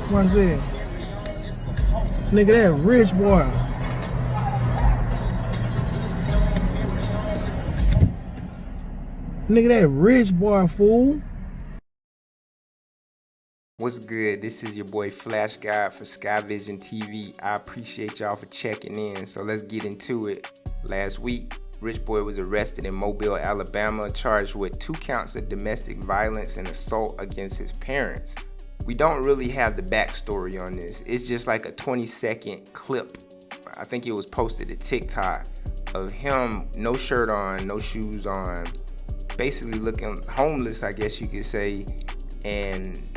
What's this? Nigga, that rich boy. Nigga, that rich boy, fool. What's good? This is your boy Flash God for Sky Vision TV. I appreciate y'all for checking in. So let's get into it. Last week, Rich Boy was arrested in Mobile, Alabama, charged with 2 counts of domestic violence and assault against his parents. We don't really have the backstory on this. It's just like a 20-second clip. I think it was posted to TikTok of him, no shirt on, no shoes on, basically looking homeless, I guess you could say, and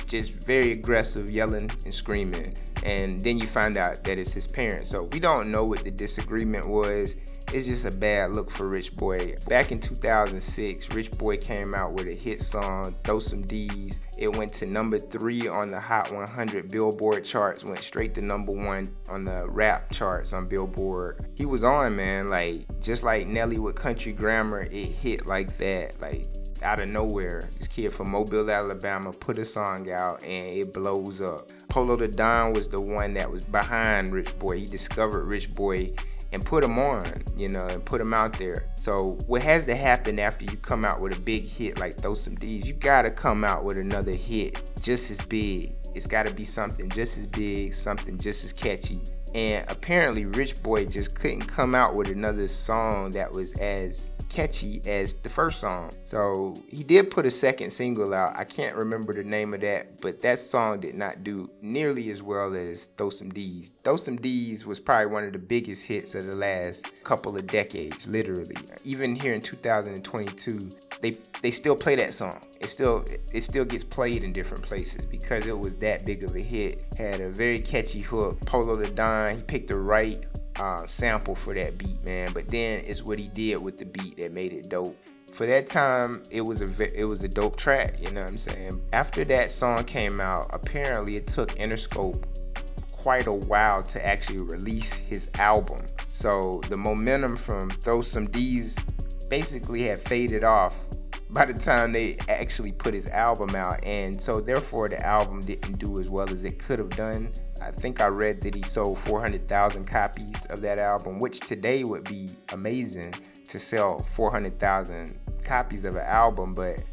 just very aggressive, yelling and screaming. And then you find out that it's his parents. So we don't know what the disagreement was. It's just a bad look for Rich Boy. Back in 2006, Rich Boy came out with a hit song, Throw Some D's. It went to number 3 on the Hot 100 Billboard charts, went straight to number 1 on the rap charts on Billboard. He was on, man, like, just like Nelly with Country Grammar, it hit like that, like, out of nowhere. This kid from Mobile, Alabama put a song out and it blows up. Polow Da Don was the one that was behind Rich Boy. He discovered Rich Boy and put him on, and put him out there. So what has to happen after you come out with a big hit like Throw Some D's, you gotta come out with another hit just as big. It's gotta be something just as big, something just as catchy. And apparently Rich Boy just couldn't come out with another song that was as catchy as the first song. So he did put a second single out. I can't remember the name of that, but that song did not do nearly as well as Throw Some D's. Throw Some D's was probably one of the biggest hits of the last couple of decades, literally. Even here in 2022, they still play that song. It still gets played in different places because it was that big of a hit. Had a very catchy hook. Polow Da Don, he picked the right sample for that beat, man, but then it's what he did with the beat that made it dope. For that time, it was a dope track, you know what I'm saying? After that song came out, apparently it took Interscope quite a while to actually release his album. So the momentum from Throw Some D's basically had faded off by the time they actually put his album out, and so therefore the album didn't do as well as it could have done. I think I read that he sold 400,000 copies of that album, which today would be amazing to sell 400,000 copies of an album, but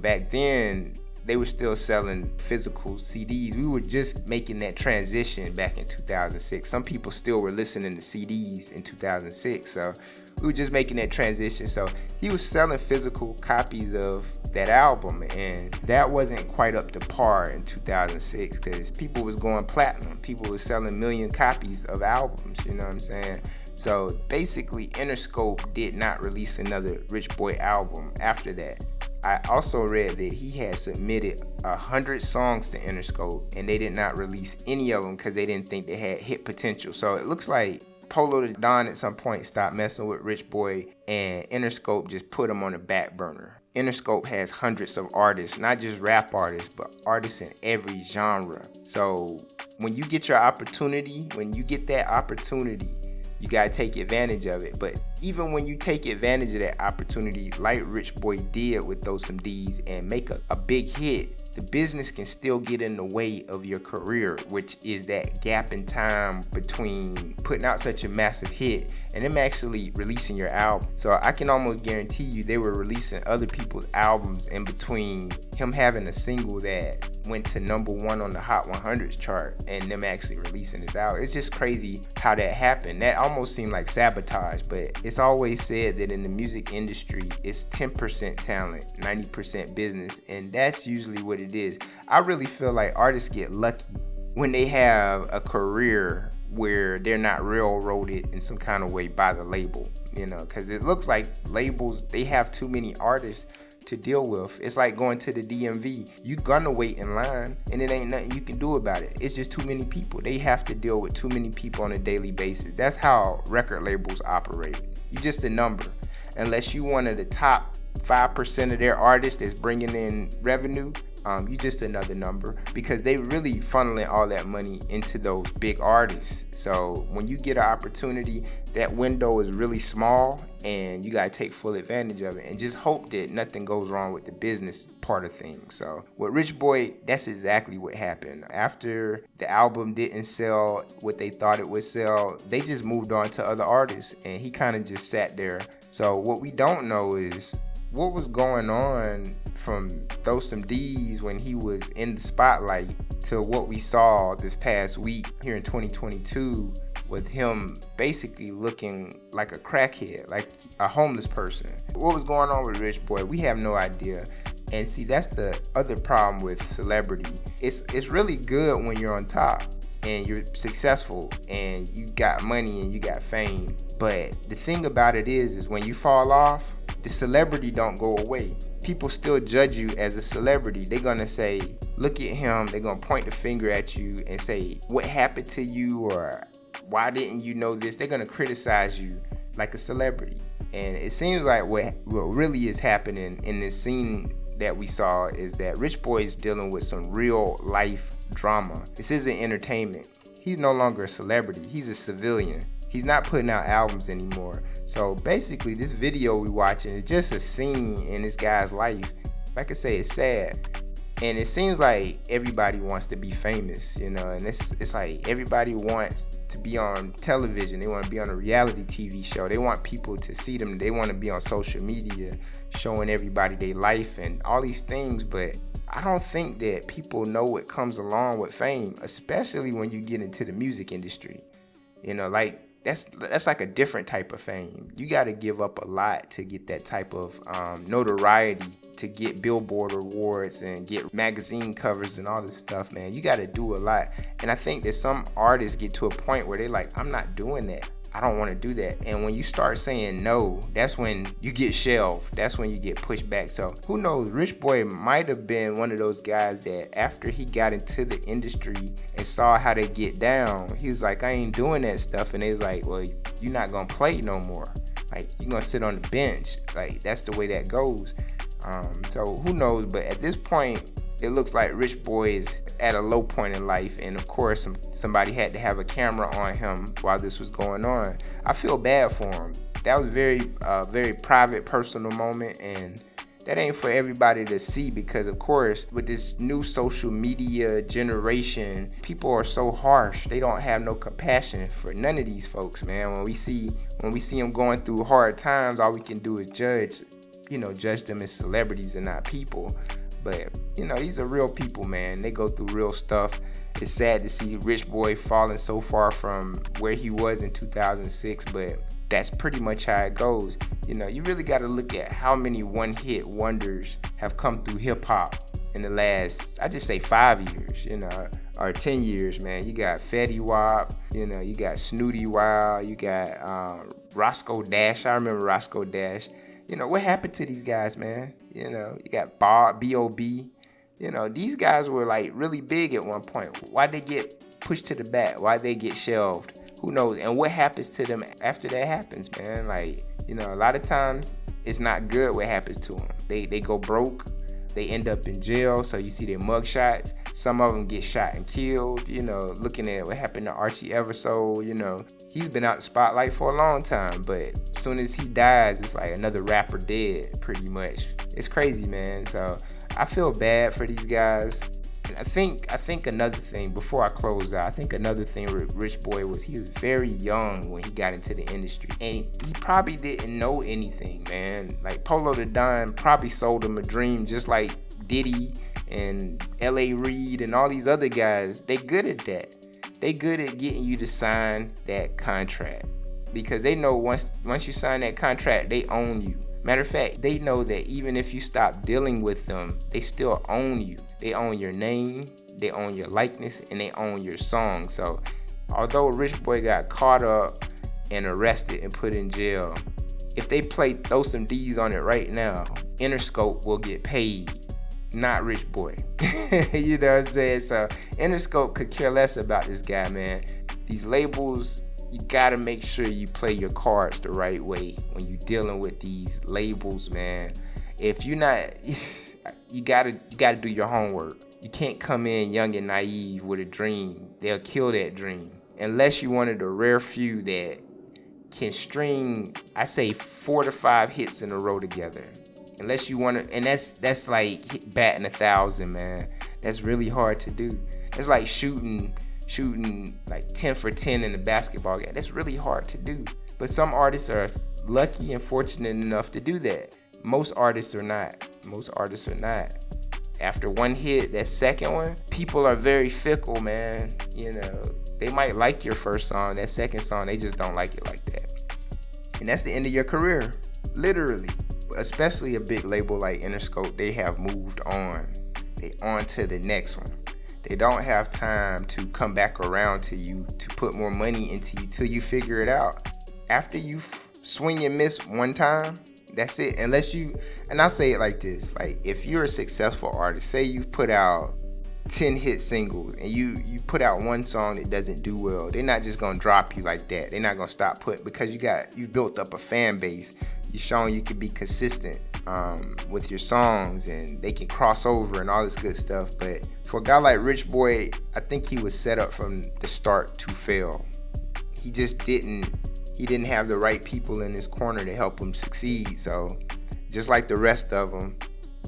back then they were still selling physical CDs. We were just making that transition back in 2006. Some people still were listening to CDs in 2006, so we were just making that transition. So he was selling physical copies of that album, and that wasn't quite up to par in 2006 because people was going platinum. People was selling million copies of albums, you know what I'm saying? So basically Interscope did not release another Rich Boy album after that. I also read that he had submitted 100 songs to Interscope and they did not release any of them because they didn't think they had hit potential. So it looks like Polow Da Don at some point stopped messing with Rich Boy and Interscope just put him on the back burner. Interscope has hundreds of artists, not just rap artists, but artists in every genre. So when you get your opportunity, you gotta take advantage of it. But even when you take advantage of that opportunity, like Rich Boy did with Throw Some D's and make a big hit, the business can still get in the way of your career, which is that gap in time between putting out such a massive hit and them actually releasing your album. So I can almost guarantee you they were releasing other people's albums in between him having a single that went to number 1 on the Hot 100s chart and them actually releasing his album. It's just crazy how that happened. That almost seemed like sabotage, but it's always said that in the music industry, it's 10% talent, 90% business, and that's usually what it is. I really feel like artists get lucky when they have a career where they're not railroaded in some kind of way by the label, because it looks like labels, they have too many artists to deal with. It's like going to the DMV. You're gonna wait in line and it ain't nothing you can do about it. It's just too many people. They have to deal with too many people on a daily basis. That's how record labels operate. You're just a number. Unless you one of the top 5% of their artists that's bringing in revenue, you just another number because they really funneling all that money into those big artists. So when you get an opportunity, that window is really small, and you gotta take full advantage of it and just hope that nothing goes wrong with the business part of things. So with Rich Boy, that's exactly what happened. After the album didn't sell what they thought it would sell, they just moved on to other artists, and he kind of just sat there. So what we don't know is what was going on from Throw Some D's when he was in the spotlight to what we saw this past week here in 2022 with him basically looking like a crackhead, like a homeless person. What was going on with Rich Boy, we have no idea. And see, that's the other problem with celebrity. It's really good when you're on top and you're successful and you got money and you got fame. But the thing about it is when you fall off, the celebrity don't go away. People still judge you as a celebrity. They're gonna say, look at him. They're gonna point the finger at you and say, what happened to you, or why didn't you know this? They're gonna criticize you like a celebrity. And it seems like what really is happening in this scene that we saw is that Rich Boy is dealing with some real life drama. This isn't entertainment. He's no longer a celebrity. He's a civilian. He's not putting out albums anymore. So basically this video we watching is just a scene in this guy's life. Like I say, it's sad. And it seems like everybody wants to be famous, you know, and it's like everybody wants to be on television. They want to be on a reality TV show. They want people to see them. They want to be on social media showing everybody their life and all these things. But I don't think that people know what comes along with fame, especially when you get into the music industry. You know, like that's like a different type of fame. You got to give up a lot to get that type of notoriety, to get Billboard awards and get magazine covers and all this stuff, man. You got to do a lot. And I think that some artists get to a point where they're like, I'm not doing that. I don't want to do that. And when you start saying no, that's when you get shelved. That's when you get pushed back. So who knows? Rich Boy might have been one of those guys that after he got into the industry and saw how they get down, he was like, I ain't doing that stuff. And they was like, well, you're not going to play no more. Like, you're going to sit on the bench. Like, that's the way that goes. So who knows? But at this point, it looks like Rich Boy is at a low point in life, and of course somebody had to have a camera on him while this was going on. I feel bad for him. That was very private, personal moment, and that ain't for everybody to see, because of course with this new social media generation, people are so harsh. They don't have no compassion for none of these folks, man. When we see them going through hard times, all we can do is judge them as celebrities and not people. But, you know, these are real people, man. They go through real stuff. It's sad to see Rich Boy falling so far from where he was in 2006, but that's pretty much how it goes. You know, you really got to look at how many one-hit wonders have come through hip-hop in the last, I just say 5 years, you know, or 10 years, man. You got Fetty Wap, you know, you got Snooty Wild, you got Roscoe Dash. I remember Roscoe Dash. You know, what happened to these guys, man? You know, you got Bob, B.O.B. You know, these guys were like really big at one point. Why'd they get pushed to the back? Why'd they get shelved? Who knows? And what happens to them after that happens, man? Like, you know, a lot of times it's not good what happens to them. They go broke. They end up in jail. So you see their mugshots. Some of them get shot and killed. You know, looking at what happened to Archie Eversole, you know, he's been out the spotlight for a long time, but as soon as he dies, it's like another rapper dead, pretty much. It's crazy, man. So I feel bad for these guys. And I think another thing, before I close out, I think another thing with Rich Boy was he was very young when he got into the industry. And he probably didn't know anything, man. Like Polow Da Don probably sold him a dream, just like Diddy and L.A. Reid and all these other guys. They good at that. They good at getting you to sign that contract, because they know once you sign that contract, they own you. Matter of fact, they know that even if you stop dealing with them, they still own you. They own your name, they own your likeness, and they own your song. So although Rich Boy got caught up and arrested and put in jail, if they Throw Some D's on it right now, Interscope will get paid, not Rich Boy. You know what I'm saying? So Interscope could care less about this guy, man. These labels, you gotta make sure you play your cards the right way when you're dealing with these labels, man. If you're not, you gotta do your homework. You can't come in young and naive with a dream. They'll kill that dream. Unless you're one of the rare few that can string, I say 4 to 5 hits in a row together. Unless you want to, and that's like batting 1,000, man. That's really hard to do. It's like shooting like 10 for 10 in a basketball game. That's really hard to do. But some artists are lucky and fortunate enough to do that. Most artists are not. After one hit, that second one, people are very fickle, man. You know, they might like your first song, that second song, they just don't like it like that. And that's the end of your career, literally. Especially a big label like Interscope, they have moved on. They on to the next one. They don't have time to come back around to you to put more money into you till you figure it out. After you swing and miss one time, that's it. Unless you, and I'll say it like this, like if you're a successful artist, say you've put out 10 hit singles and you put out one song that doesn't do well, they're not just gonna drop you like that. They're not gonna stop putting, because you built up a fan base. You're showing you can be consistent with your songs, and they can cross over and all this good stuff. But for a guy like Rich Boy, I think he was set up from the start to fail. He just didn't have the right people in his corner to help him succeed. So just like the rest of them,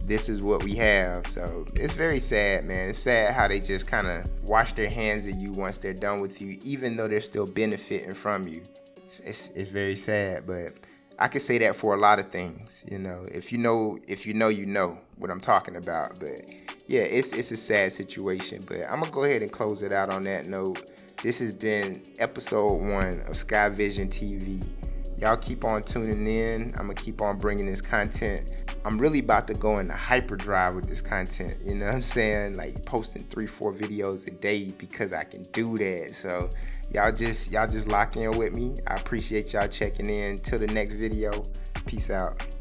this is what we have. So it's very sad, man. It's sad how they just kind of wash their hands of you once they're done with you, even though they're still benefiting from you. It's very sad, but I could say that for a lot of things, you know. If you know, you know what I'm talking about. But yeah, it's a sad situation. But I'm gonna go ahead and close it out on that note. This has been episode 1 of Sky Vision TV. Y'all keep on tuning in. I'm gonna keep on bringing this content. I'm really about to go into hyperdrive with this content. You know what I'm saying? Like posting 3-4 videos a day because I can do that. So y'all just lock in with me. I appreciate y'all checking in. Till the next video. Peace out.